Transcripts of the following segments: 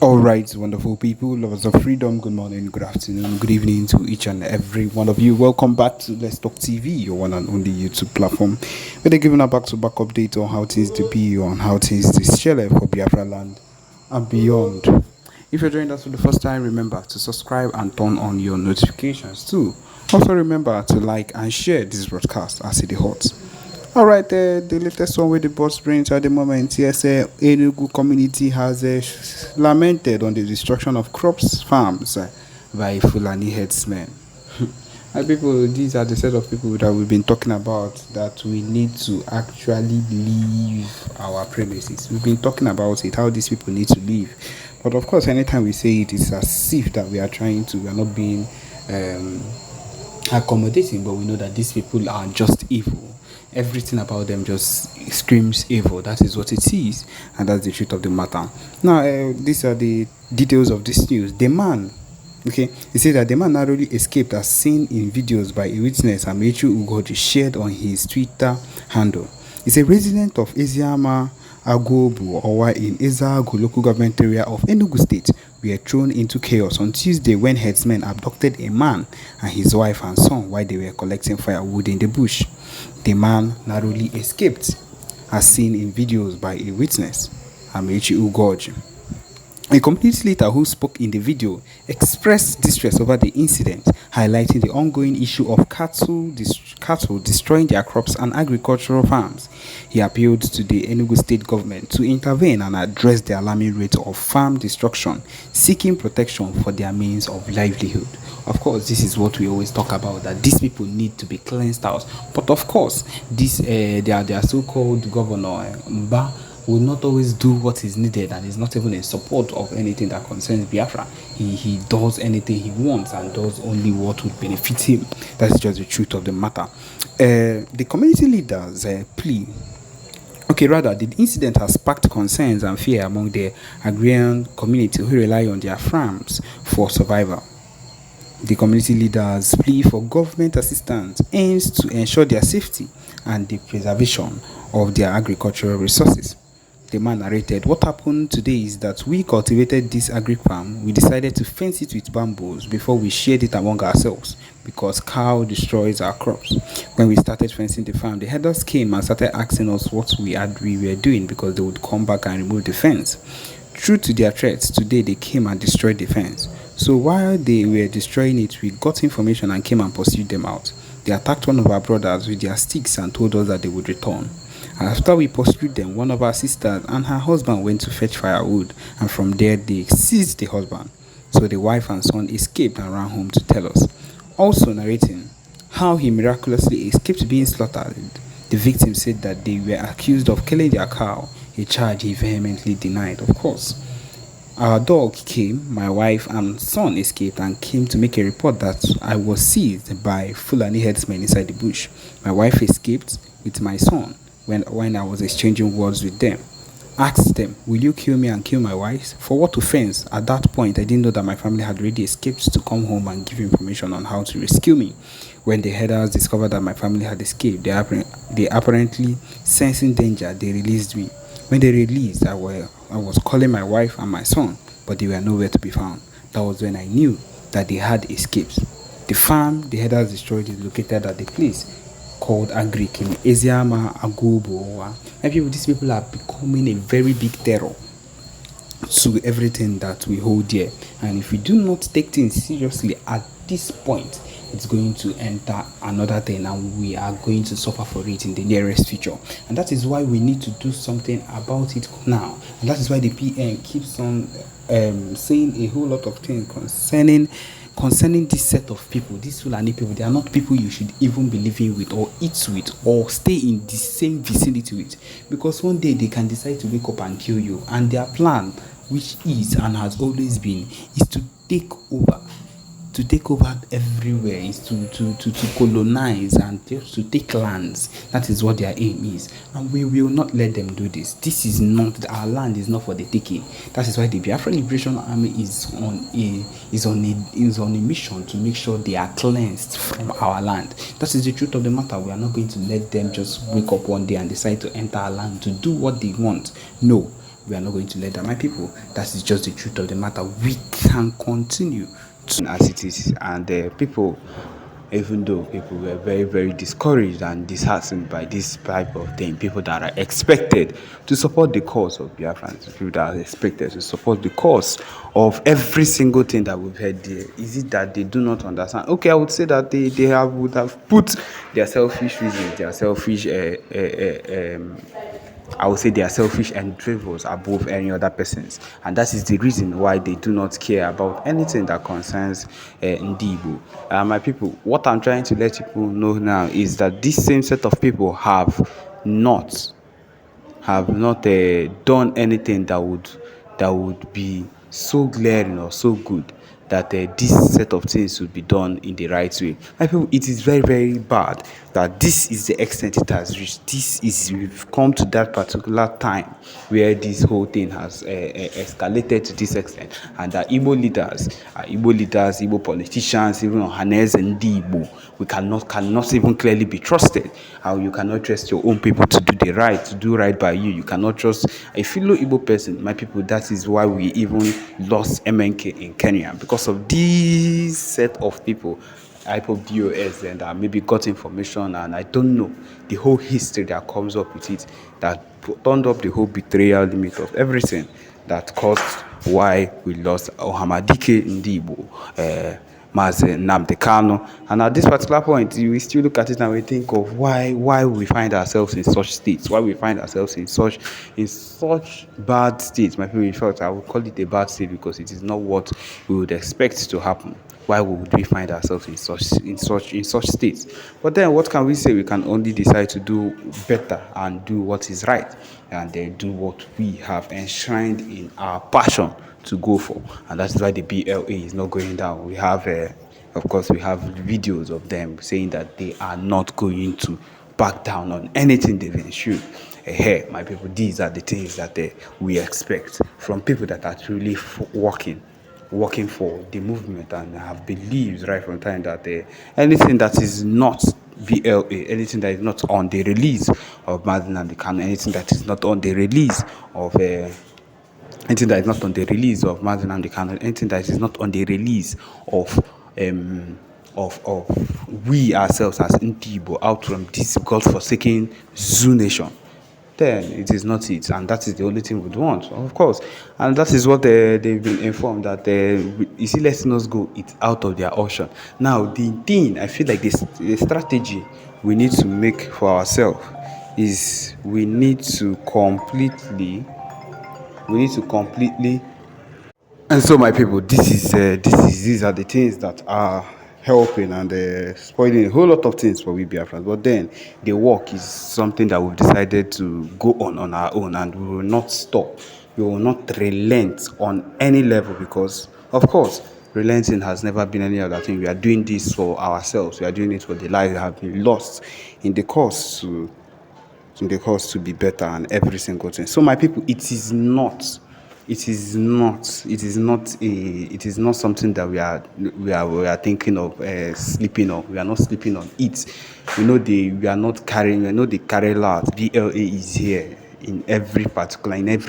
All right, wonderful people, lovers of freedom. Good morning, good afternoon, good evening to each and every one of you. Welcome back to Let's Talk TV, your one and only YouTube platform, where they're giving a back-to-back update on how things to be, on how things to share for Biafra land and beyond. If you're joining us for the first time, remember to subscribe and turn on your notifications too. Also, remember to like and share this broadcast as it is hot. All right, the latest one with the boss brains at the moment. Yes, Enugu community has lamented on the destruction of crops farms by Fulani headsmen. And people, these are the set of people that we've been talking about that we need to actually leave our premises. We've been talking about it, how these people need to leave. But of course, anytime we say it, it's as if that we are not being accommodating, but we know that these people are just evil. Everything about them just screams evil. That is what it is, and that's the truth of the matter. Now, these are the details of this news. The man, okay, he said that the man narrowly escaped as seen in videos by a witness Amechu Ugoji shared on his Twitter handle. He's a resident of Eziama Agobu Owa in Ezagu local government area of Enugu State were thrown into chaos on Tuesday when herdsmen abducted a man and his wife and son while they were collecting firewood in the bush. The man narrowly escaped, as seen in videos by a witness, Amechi Ugoji. A community leader who spoke in the video expressed distress over the incident, highlighting the ongoing issue of cattle destroying their crops and agricultural farms. He appealed to the Enugu state government to intervene and address the alarming rate of farm destruction, seeking protection for their means of livelihood. Of course, this is what we always talk about, that these people need to be cleansed out. But of course, their so-called governor, Mba, will not always do what is needed and is not even in support of anything that concerns Biafra. He does anything he wants and does only what would benefit him. That's just the truth of the matter. The community leaders plea. Okay, rather, the incident has sparked concerns and fear among the agrarian community who rely on their farms for survival. The community leaders' plea for government assistance aims to ensure their safety and the preservation of their agricultural resources. The man narrated, "What happened today is that we cultivated this agri farm. We decided to fence it with bamboos before we shared it among ourselves because cow destroys our crops. When we started fencing the farm, the herders came and started asking us what we were doing because they would come back and remove the fence. True to their threats, today they came and destroyed the fence. So while they were destroying it, we got information and came and pursued them out. They attacked one of our brothers with their sticks and told us that they would return. After we pursued them, one of our sisters and her husband went to fetch firewood, and from there they seized the husband. So the wife and son escaped and ran home to tell us." Also narrating how he miraculously escaped being slaughtered, the victim said that they were accused of killing their cow, a charge he vehemently denied. Of course, our dog came, my wife and son escaped and came to make a report that I was seized by Fulani headsmen inside the bush. My wife escaped with my son when I was exchanging words with them. Asked them, "Will you kill me and kill my wife? For what offense?" At that point, I didn't know that my family had already escaped to come home and give information on how to rescue me. When the herders discovered that my family had escaped, they apparently sensing danger, they released me. When they released, I was calling my wife and my son, but they were nowhere to be found. That was when I knew that they had escaped. The farm the herders destroyed is located at the place called Agric in Eziama Agobo. And these people are becoming a very big terror to everything that we hold dear. And if we do not take things seriously at this point, it's going to enter another thing and we are going to suffer for it in the nearest future. And that is why we need to do something about it now. And that is why the PM keeps on saying a whole lot of things concerning this set of people, these Fulani people. They are not people you should even be living with or eat with or stay in the same vicinity with, because one day they can decide to wake up and kill you, and their plan, which is and has always been, is to take over everywhere, is to colonize and just to take lands. That is what their aim is, and we will not let them do this. This is not, our land is not for the taking. That is why the Biafra Liberation Army is on a mission to make sure they are cleansed from our land. That is the truth of the matter. We are not going to let them just wake up one day and decide to enter our land to do what they want. No, We are not going to let that. My people, that is just the truth of the matter. We can continue to as it is, and people, even though people were very, very discouraged and disheartened by this type of thing, people that are expected to support the cause of Biafrans, people that are expected to support the cause of every single thing that we've heard there, is it that they do not understand? Okay, I would say that they have would have put their selfish reasons, their selfish I would say they are selfish endeavors above any other persons, and that is the reason why they do not care about anything that concerns Ndibo. My people, what I'm trying to let people know now is that this same set of people not have not done anything that would be so glaring or so good that this set of things should be done in the right way. I feel it is very, very bad that this is the extent it has reached. We've come to that particular time where this whole thing has escalated to this extent, and that Igbo leaders, Igbo politicians, even Ohanes and Igbo, we cannot even clearly be trusted. How you cannot trust your own people to do right by you. You cannot trust a fellow Igbo person. My people, that is why we even lost MNK in Kenya, because of this set of people, IPOB and maybe got information, and I don't know the whole history that comes up with it, that turned up the whole betrayal limit of everything that caused why we lost Ohamadike Ndibo, Mazi Nnamdi Kanu. And at this particular point, we still look at it and we think of why we find ourselves in such states, why we find ourselves in such bad states. My people, in fact, I would call it a bad state because it is not what we would expect to happen. Why would we find ourselves in such states? But then, what can we say? We can only decide to do better and do what is right, and then do what we have enshrined in our passion to go for, and that's why the BLA is not going down. We have, of course, we have videos of them saying that they are not going to back down on anything they've ensured. Hey, my people, these are the things that we expect from people that are truly working for the movement and have believed right from time that anything that is not BLA, anything that is not on the release of Madden and the Kanu, anything that is not on the release of anything that is not on the release of Madden and the Kanu, anything that is not on the release of we ourselves as Ntibo out from this godforsaken Zoo nation, then it is not it, and that is the only thing we'd want, of course. And that is what they've been informed that you see, letting us go, it's out of their ocean. Now, the thing I feel like the strategy we need to make for ourselves is we need to completely. And so, my people, these are the things that are helping and spoiling a whole lot of things for we Biafrans. But then, the work is something that we've decided to go on our own, and we will not stop. We will not relent on any level because, of course, relenting has never been any other thing. We are doing this for ourselves. We are doing it for the lives that have been lost in the course to be better and every single thing. So, my people, it is not something that we are thinking of sleeping on. We are not sleeping on it. We are not carrying. The carry lot. BLA is here in every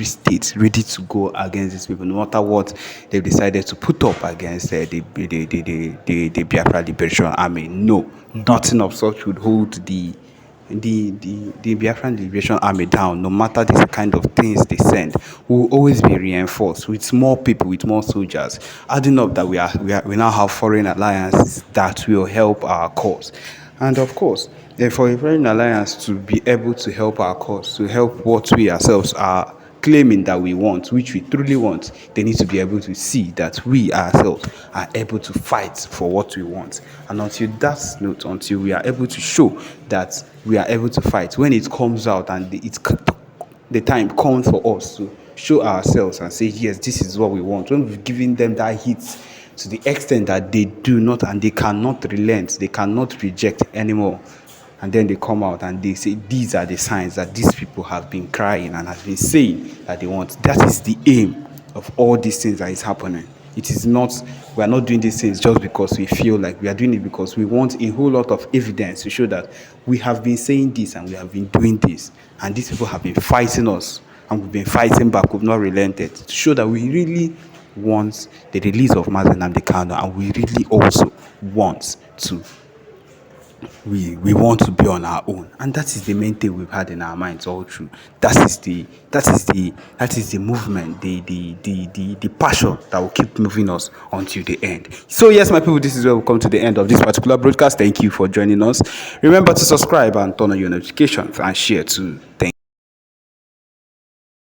state, ready to go against these people, no matter what they've decided to put up against the Biafra Liberation Army. No, nothing of such would hold the Biafran Liberation Army down. No matter the kind of things they send, we will always be reinforced with more people, with more soldiers. Adding up that we now have foreign alliances that will help our cause, and of course, for a foreign alliance to be able to help our cause, to help what we ourselves are claiming that we want, which we truly want, they need to be able to see that we ourselves are able to fight for what we want. And until we are able to show that we are able to fight, when it comes out and the time comes for us to show ourselves and say, yes, this is what we want, when we've given them that hit to the extent that they do not and they cannot relent, they cannot reject anymore, and then they come out and they say these are the signs that these people have been crying and have been saying that they want. That is the aim of all these things that is happening. It is not, we are not doing these things just because we feel like we are doing it, because we want a whole lot of evidence to show that we have been saying this and we have been doing this, and these people have been fighting us and we've been fighting back. We've not relented to show that we really want the release of Mazi Nnamdi Kanu, and we really also want to we want to be on our own, and that is the main thing we've had in our minds all through. That is the movement, the passion that will keep moving us until the end. So yes, my people, this is where we come to the end of this particular broadcast. Thank you for joining us. Remember to subscribe and turn on your notifications and share too. Thank